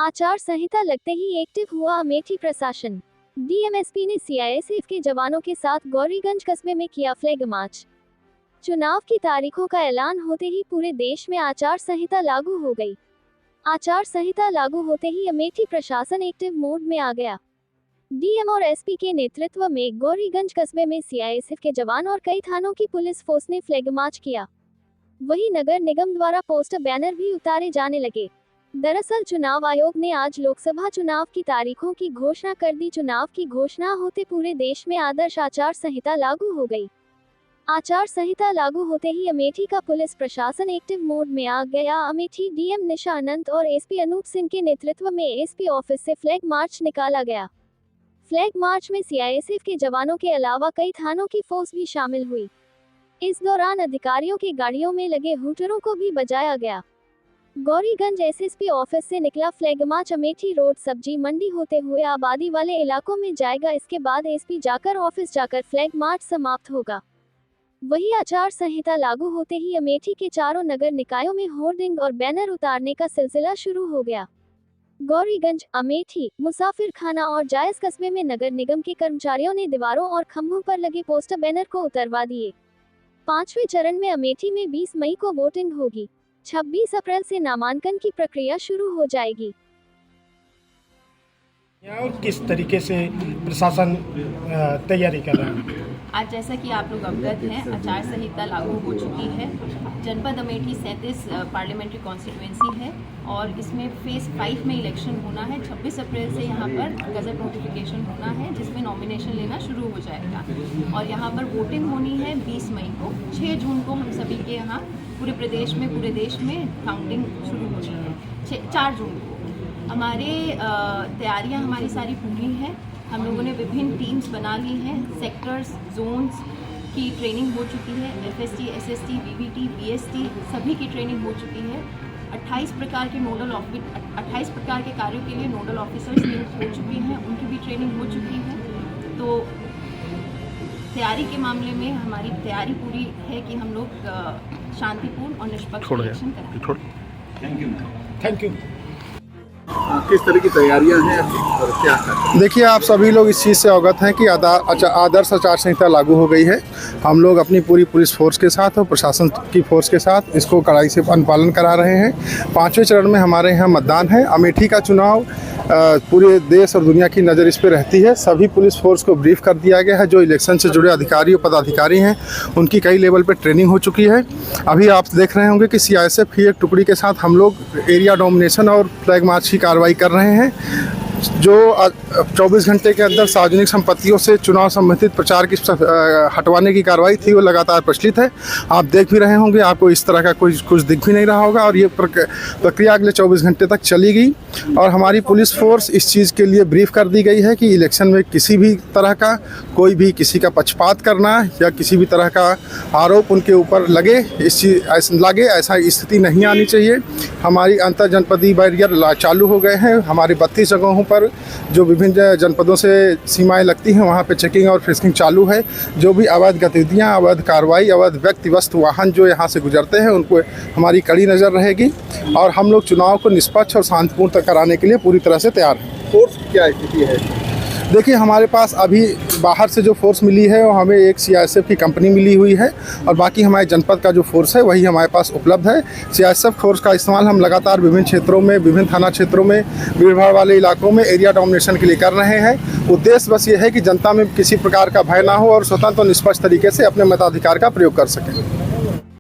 आचार संहिता लगते ही एक्टिव हुआ अमेठी प्रशासन। डीएमएसपी ने सीआईएसएफ के जवानों के साथ गौरीगंज कस्बे में किया फ्लैग मार्च। चुनाव की तारीखों का ऐलान होते ही पूरे देश में आचार संहिता लागू हो गई। आचार संहिता लागू होते ही अमेठी प्रशासन एक्टिव मोड में आ गया। डीएम और एसपी के नेतृत्व में गौरीगंज कस्बे में सीआईएसएफ के जवान और कई थानों की पुलिस फोर्स ने फ्लैग मार्च किया। वहीं नगर निगम द्वारा पोस्टर बैनर भी उतारे जाने लगे। दरअसल चुनाव आयोग ने आज लोकसभा चुनाव की तारीखों की घोषणा कर दी। चुनाव की घोषणा होते पूरे देश में आदर्श आचार संहिता लागू हो गई। आचार संहिता लागू होते ही अमेठी का पुलिस प्रशासन एक्टिव मोड में आ गया। अमेठी डीएम निशा अनंत और एसपी अनूप सिंह के नेतृत्व में एसपी ऑफिस से फ्लैग मार्च निकाला गया। फ्लैग मार्च में सीआईएसएफ के जवानों के अलावा कई थानों की फोर्स भी शामिल हुई। इस दौरान अधिकारियों की गाड़ियों में लगे हूटरों को भी बजाया गया। गौरीगंज एसएसपी ऑफिस से निकला फ्लैग मार्च अमेठी रोड सब्जी मंडी होते हुए आबादी वाले इलाकों में जाएगा। इसके बाद एसपी जाकर ऑफिस जाकर फ्लैग मार्च समाप्त होगा। वही आचार संहिता लागू होते ही अमेठी के चारों नगर निकायों में होर्डिंग और बैनर उतारने का सिलसिला शुरू हो गया। गौरीगंज, अमेठी, मुसाफिरखाना और जायस कस्बे में नगर निगम के कर्मचारियों ने दीवारों और खंभों पर लगे पोस्टर बैनर को उतरवा दिए। 5वें चरण में अमेठी में 20 मई को वोटिंग होगी। 26 अप्रैल से नामांकन की प्रक्रिया शुरू हो जाएगी। किस तरीके से प्रशासन तैयारी कर रहा है? आज जैसा कि आप लोग अवगत हैं, आचार संहिता लागू हो चुकी है। जनपद अमेठी 37 पार्लियामेंट्री कॉन्स्टिट्यूएंसी है और इसमें फेज 5 में इलेक्शन होना है। 26 अप्रैल से यहाँ पर गजट नोटिफिकेशन होना है जिसमें नॉमिनेशन लेना शुरू हो जाएगा और यहाँ पर वोटिंग होनी है 20 मई को। 6 जून को हम सभी के यहाँ पूरे देश में काउंटिंग शुरू हो रही है। 4 जून को हमारे तैयारियां हमारी सारी पूरी हैं। हम लोगों ने विभिन्न टीम्स बना ली हैं। सेक्टर्स, जोन्स की ट्रेनिंग हो चुकी है। एफएसटी, एसएसटी, वीवीटी, बीएसटी सभी की ट्रेनिंग हो चुकी है। 28 प्रकार के कार्यों के लिए नोडल ऑफिसर्स नियुक्त हो चुके हैं, उनकी भी ट्रेनिंग हो चुकी है। तो तैयारी के मामले में हमारी तैयारी पूरी है कि हम लोग शांतिपूर्ण और निष्पक्ष इलेक्शन कराएं। Thank you. किस तरह की तैयारियां हैं और क्या है? देखिए, आप सभी लोग इस चीज़ से अवगत हैं कि आदर्श आचार संहिता लागू हो गई है। हम लोग अपनी पूरी पुलिस फोर्स के साथ और प्रशासन की फोर्स के साथ इसको कड़ाई से अनुपालन करा रहे हैं। 5वें चरण में हमारे यहाँ मतदान है। अमेठी का चुनाव पूरे देश और दुनिया की नज़र इस पर रहती है। सभी पुलिस फोर्स को ब्रीफ कर दिया गया है। जो इलेक्शन से जुड़े अधिकारी और पदाधिकारी हैं उनकी कई लेवल पर ट्रेनिंग हो चुकी है। अभी आप देख रहे होंगे कि सीआईएसएफ की एक टुकड़ी के साथ हम लोग एरिया डोमिनेशन और फ्लैग मार्च की कार्रवाई कर रहे हैं। जो 24 घंटे के अंदर सार्वजनिक संपत्तियों से चुनाव संबंधित प्रचार की हटवाने की कार्रवाई थी वो लगातार प्रचलित है। आप देख भी रहे होंगे, आपको इस तरह का कुछ दिख भी नहीं रहा होगा और ये प्रक्रिया अगले 24 घंटे तक चलेगी। और हमारी पुलिस फोर्स इस चीज़ के लिए ब्रीफ कर दी गई है कि इलेक्शन में किसी भी तरह का कोई भी किसी का पक्षपात करना या किसी भी तरह का आरोप उनके ऊपर लगे ऐसा स्थिति नहीं आनी चाहिए। हमारी अंतर जनपदीय बैरियर चालू हो गए हैं। हमारे 32 जगहों पर जो विभिन्न जनपदों से सीमाएं लगती हैं वहाँ पे चेकिंग और फ्रिस्किंग चालू है। जो भी अवैध गतिविधियाँ, अवैध कार्रवाई, अवैध व्यक्ति, वस्तु, वाहन जो यहाँ से गुजरते हैं उनको हमारी कड़ी नज़र रहेगी और हम लोग चुनाव को निष्पक्ष और शांतिपूर्ण कराने के लिए पूरी तरह से तैयार हैं। फोर्स क्या स्थिति है? देखिए, हमारे पास अभी बाहर से जो फोर्स मिली है वो हमें एक सीआईएसएफ की कंपनी मिली हुई है और बाकी हमारे जनपद का जो फोर्स है वही हमारे पास उपलब्ध है। सीआईएसएफ फोर्स का इस्तेमाल हम लगातार विभिन्न क्षेत्रों में, विभिन्न थाना क्षेत्रों में, भीड़ भाड़ वाले इलाकों में एरिया डोमिनेशन के लिए कर रहे हैं। उद्देश्य बस ये है कि जनता में किसी प्रकार का भय ना हो और स्वतंत्र और निष्पक्ष तरीके से अपने मताधिकार का प्रयोग कर सकें।